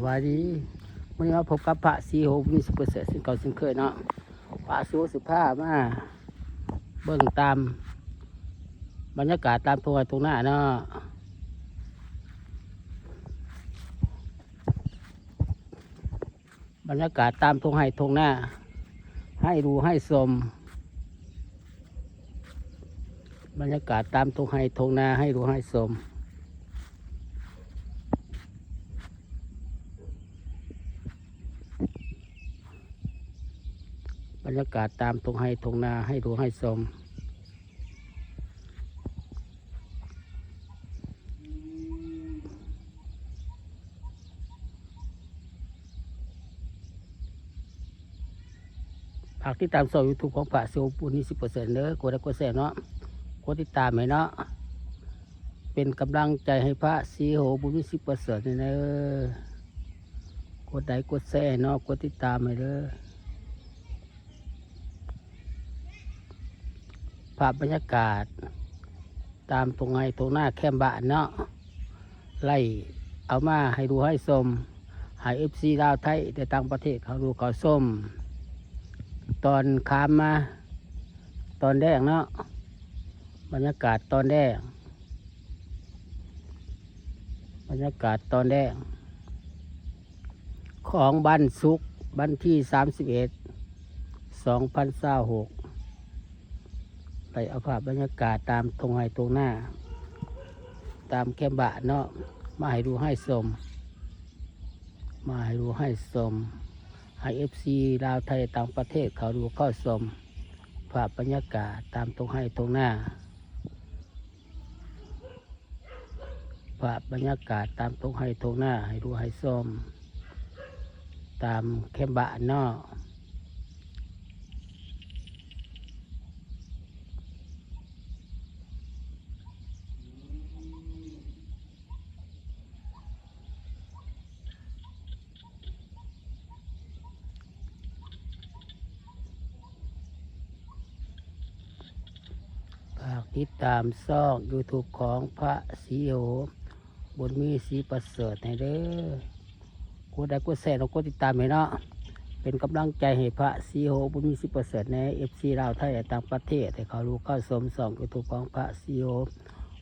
วัสดีวันนี้มาพบกับพระสีโหมีสุเปอร์เสสิ่งเก่าสิ่งเคยเนาะพระสูสิผ้ามาเบิ่งตามบรรยากาศตามตรงหน้าเนาะบรรยากาศตามตรงให้ตรงหน้าให้ดูให้ชมบรรยากาศตามตรงให้ตรงหน้าให้ดูให้ชมบรรยากาศตามตรงให้ตรงนาให้ดูให้ชมฝากติดตามช่อง YouTube ของพระสิโหปุณนี้10%เด้อกดไลค์กดแชร์เนาะกดติดตามให้เนาะเป็นกำลังใจให้พระสีโหบุญมี10%เด้อกดไลค์กดแชร์เนาะกดติดตามให้เด้อภาพบรรยากาศตามตรงไงตรงหน้าแคมบ้านเนาะไล่เอามาให้ดูให้ชมให้FCลาวไทยแต่ต่างประเทศเขาดูเขาชมตอนคามมาตอนแรกเนาะบรรยากาศตอนแรกบรรยากาศตอนแรกของบันสุกบันที่31/2026ไปเอาภาพบรรยากาศตามตรงไห้ตรงหน้าตามแคมบะเนาะมาให้ดูให้ชมมาให้ดูให้ชมให้FCลาวไทยต่างประเทศเขาดูเข้าชมภาพบรรยากาศตามตรงให้ตรงหน้าภาพบรรยากาศตามตรงให้ตรงหน้าให้ดูให้ชมตามแคมบะเนาะฝากติดตามช่อง YouTube ของพระสีโหบุญมีศรีประเสริฐให้เด้อกดไลค์กดแชร์แล้วกดติดตามให้เนาะเป็นกำลังใจให้พระสีโหบุญมีศรีประเสริฐใน FC ลาวไทยและต่างประเทศให้เขารู้เข้าชมช่อง YouTube ของพระสีโห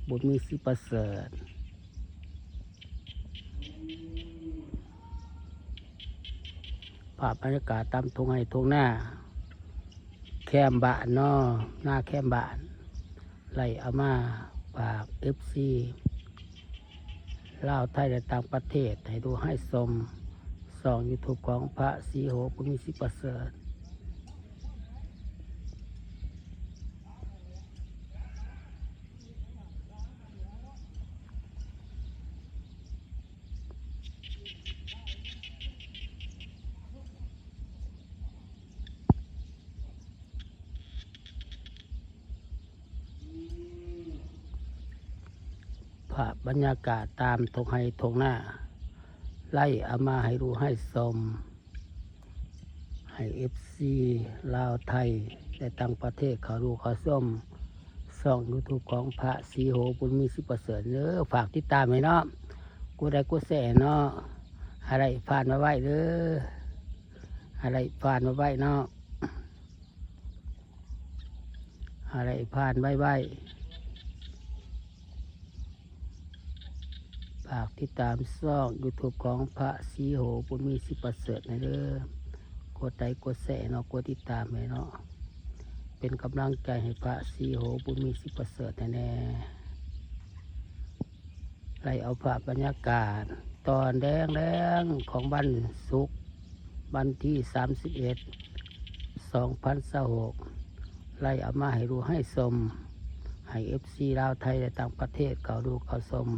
บุญมีศรีประเสริฐภาพบรรยากาศตามทุ่งไร่ทุ่งนาแคมบ้านเนาะหน้าแคมบ้านไล่เอามาฝาก FC ลาวไทยและต่างประเทศให้ดูให้ชมช่อง YouTube ของพระสีโหบุญมีศรีประเสริฐภาพบรรยากาศตามทงไห้ทงหน้าไล่เอามาให้ดูให้ชมให้ FC ลาวไทยและต่างประเทศเขาดูเขาชมช่อง YouTube ของพระสีโหบุญมีศรีประเสริฐเด้อฝากติดตามให้เนาะกูได้กูแส่เนาะอะไรผ่านมาไว้เด้ออะไรผ่านมาไว้เนาะอะไรผ่านไว้ฝากติดตามช่อง YouTube ของพระสีโหบุญมีศรีประเสริฐให้เด้อกดไลค์กดแชร์เนาะกดติดตามให้เนาะเป็นกำลังใจให้พระสีโหบุญมีศรีประเสริฐแน่ไล่เอาภาพบรรยากาศตอนแดงของวันศุกร์วันที่31/2026ไล่เอามาให้ดูให้ชมให้ FC ลาวไทยและต่างประเทศเขาดูเขาชม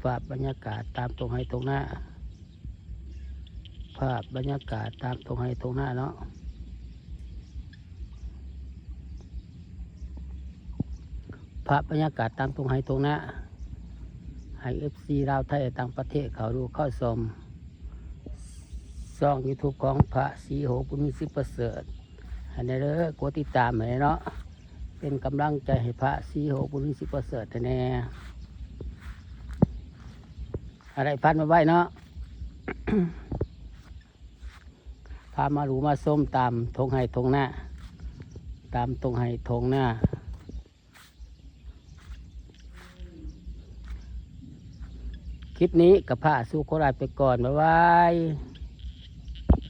ภาพบรรยากาศตามตรงให้ตรงหน้าภาพบรรยากาศตามตรงให้ตรงหน้าเนาะภาพบรรยากาศตามตรงให้ตรงหน้าให้ FC ลาวไทยต่างประเทศเขาดูเข้าชมช่อง YouTube ของพระสีโหบุญมีศรีประเสริฐให้ได้เด้อกดติดตามให้เนาะเป็นกำลังใจให้พระสีโหบุญมีศรีประเสริฐแน่อะไรพันมาไว้เนาะ พามาหรูมาส้มตามทงไห้ทงหน้า ตามตรงไห้ทงหน้า คลิปนี้กับพระสุโคราชไปก่อน บ๊ายบาย